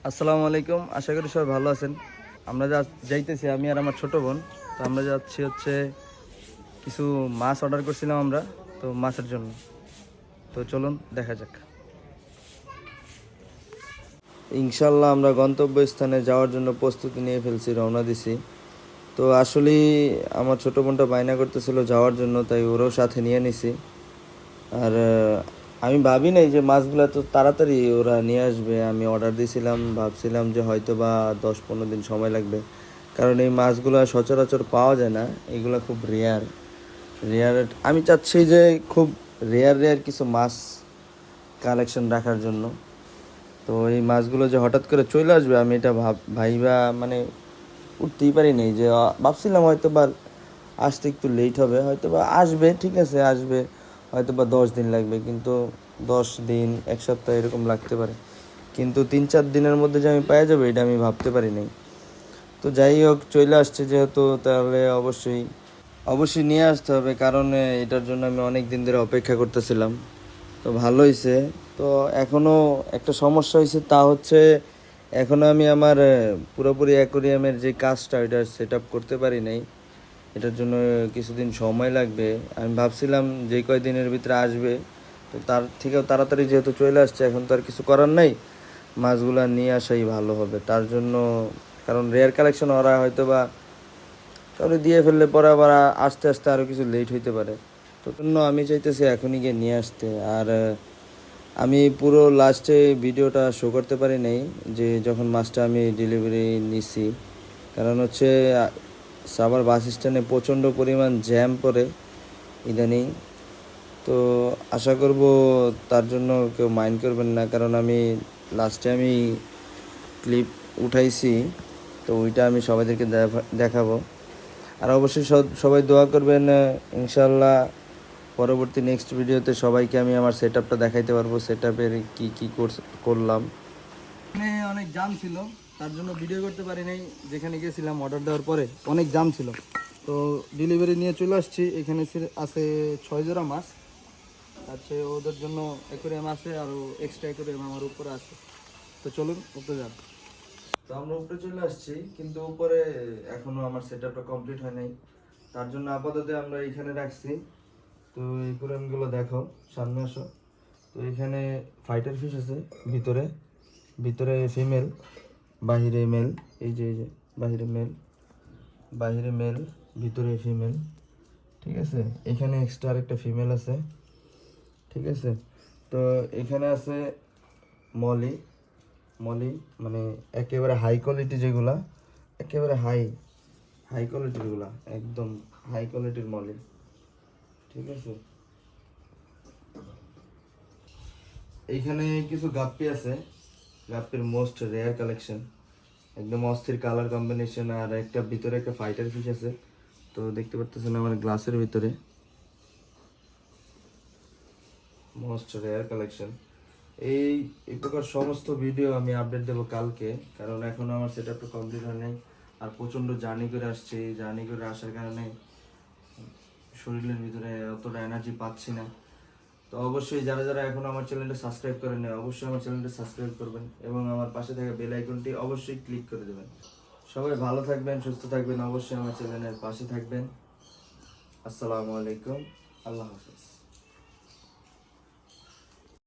আসসালামু আলাইকুম, আশা করি সবাই ভালো আছেন। আমরা যাইতেছি, আমি আর আমার ছোট বোন। তো আমরা যাচ্ছি হচ্ছে কিছু মাছ অর্ডার করছিলাম আমরা, তো মাছের জন্য। তো চলুন দেখা যাক। ইনশাল্লাহ আমরা গন্তব্যস্থানে যাওয়ার জন্য প্রস্তুতি নিয়ে ফেলছি, রওনা দিছি। তো আসলেই আমার ছোট বোনটা বায়না করতেছিল যাওয়ার জন্য, তাই ওরাও সাথে নিয়ে নিছি। আর আমি ভাবি নাই যে মাছগুলো তো তাড়াতাড়ি ওরা নিয়ে আসবে। আমি অর্ডার দিয়েছিলাম, ভাবছিলাম যে হয়তো বা 10-15 দিন সময় লাগবে, কারণ এই মাছগুলো সচরাচর পাওয়া যায় না। এগুলো খুব রেয়ার রেয়ার আমি চাচ্ছি যে খুব রেয়ার রেয়ার কিছু মাছ কালেকশন রাখার জন্য। তো এই মাছগুলো যে হঠাৎ করে চলে আসবে, আমি এটা ভাইবা মানে উঠতেই পারি নাই। যে ভাবছিলাম হয়তো বা আসতে একটু লেট হবে, হয়তো বা আসবে, ঠিক আছে আসবে, হয়তো বা 10 দিন লাগবে, কিন্তু 10 দিন 1 সপ্তাহ এরকম লাগতে পারে, কিন্তু 3-4 দিনের মধ্যে যে আমি পেয়ে যাবো এটা আমি ভাবতে পারি নাই। তো যাই হোক, চলে আসছে যেহেতু, তাহলে অবশ্যই অবশ্যই নিয়ে আসতে হবে, কারণ এটার জন্য আমি অনেক দিন ধরে অপেক্ষা করতেছিলাম। তো ভালো হয়েছে। তো এখনও একটা সমস্যা হয়েছে, তা হচ্ছে এখনও আমি আমার পুরোপুরি অ্যাকোরিয়ামের যে কাজটা ওইটা সেট আপ করতে পারি নাই। এটার জন্য কিছুদিন সময় লাগবে। আমি ভাবছিলাম যে কয়দিনের ভিতরে আসবে, তো তার থেকেও তাড়াতাড়ি যেহেতু চলে আসছে, এখন তো আর কিছু করার নাই, মাছগুলো নিয়ে আসাই ভালো হবে তার জন্য। কারণ রেয়ার কালেকশন ওরা হয়তো বা কাউকে দিয়ে ফেললে পরে আবার আস্তে আস্তে আরও কিছু লেট হইতে পারে। তো জন্য আমি চাইতেছি এখনই গিয়ে নিয়ে আসতে। আর আমি পুরো লাস্টে ভিডিওটা শো করতে পারি নাই যে যখন মাছটা আমি ডেলিভারি নিছি, কারণ হচ্ছে সাভার বাস স্ট্যান্ডে প্রচণ্ড পরিমাণ জ্যাম পড়ে ইদানিং। তো আশা করব তার জন্য কেউ মাইন্ড করবেন না, কারণ আমি লাস্টে আমি ক্লিপ উঠাইছি, তো ওইটা আমি সবাইদেরকে দেখাবো। আর অবশ্যই সবাই দোয়া করবেন, ইনশাল্লাহ পরবর্তী নেক্সট ভিডিওতে সবাইকে আমি আমার সেট আপটা দেখাইতে পারবো, সেট আপের কী কী করলাম। এখানে অনেক জাম ছিল, তার জন্য ভিডিও করতে পারি নাই। যেখানে গেছিলাম অর্ডার দেওয়ার পরে অনেক জাম ছিল, তো ডেলিভারি নিয়ে চলে আসছি। এখানে আছে 6 জোড়া মাছ আছে, ওদের জন্য অ্যাকোরিয়াম আছে, আরও এক্সট্রা অ্যাকোরিয়াম আমার উপরে আছে। তো চলুন উপরে যান। তো আমরা উপরে চলে আসছি, কিন্তু উপরে এখনো আমার সেট আপটা কমপ্লিট হয় নাই, তার জন্য আপাতত আমরা এখানে রাখছি। তো এই অ্যাকোরিয়ামগুলো দেখো, সামনে আসো। তো এখানে ফাইটার ফিশ আছে, ভিতরে ভিতরে ফিমেল, বাহিরে মেল। এই যে বাহিরে মেল, বাহিরে মেল, ভিতরে ফিমেল, ঠিক আছে। এখানে এক্সট্রা আরেকটা ফিমেল আছে, ঠিক আছে। তো এখানে আছে মলি, মলি মানে একেবারে হাই কোয়ালিটি, যেগুলা একেবারে হাই হাই কোয়ালিটিরগুলা, একদম হাই কোয়ালিটির মলি, ঠিক আছে। এইখানে কিছু গাপ্পি আছে, গাপ্পির মোস্ট রেয়ার কালেকশন, একদম অস্থির কালার কম্বিনেশন। আর একটা ভিতরে একটা ফাইটার ফিশ আছে, তো দেখতে পাচ্ছেন আমার গ্লাসের ভিতরে, মোস্ট রেয়ার কালেকশন। এই এই প্রকার সমস্ত ভিডিও আমি আপডেট দেবো কালকে, কারণ এখন আমার সেট আপটা কমপ্লিট হয় নাই। আর প্রচণ্ড জার্নি করে আসছি, জার্নি করে আসার কারণে শরীরের ভিতরে অতটা এনার্জি পাচ্ছি না। তো অবশ্যই যারা যারা এখন আমার চ্যানেলটা সাবস্ক্রাইব করেন না, অবশ্যই আমার চ্যানেলটা সাবস্ক্রাইব করবেন এবং আমার পাশে থাকা বেল আইকনটি অবশ্যই ক্লিক করে দেবেন। সবাই ভালো থাকবেন, সুস্থ থাকবেন, অবশ্যই আমার চ্যানেলের পাশে থাকবেন। আসসালামু আলাইকুম, আল্লাহ হাফেজ।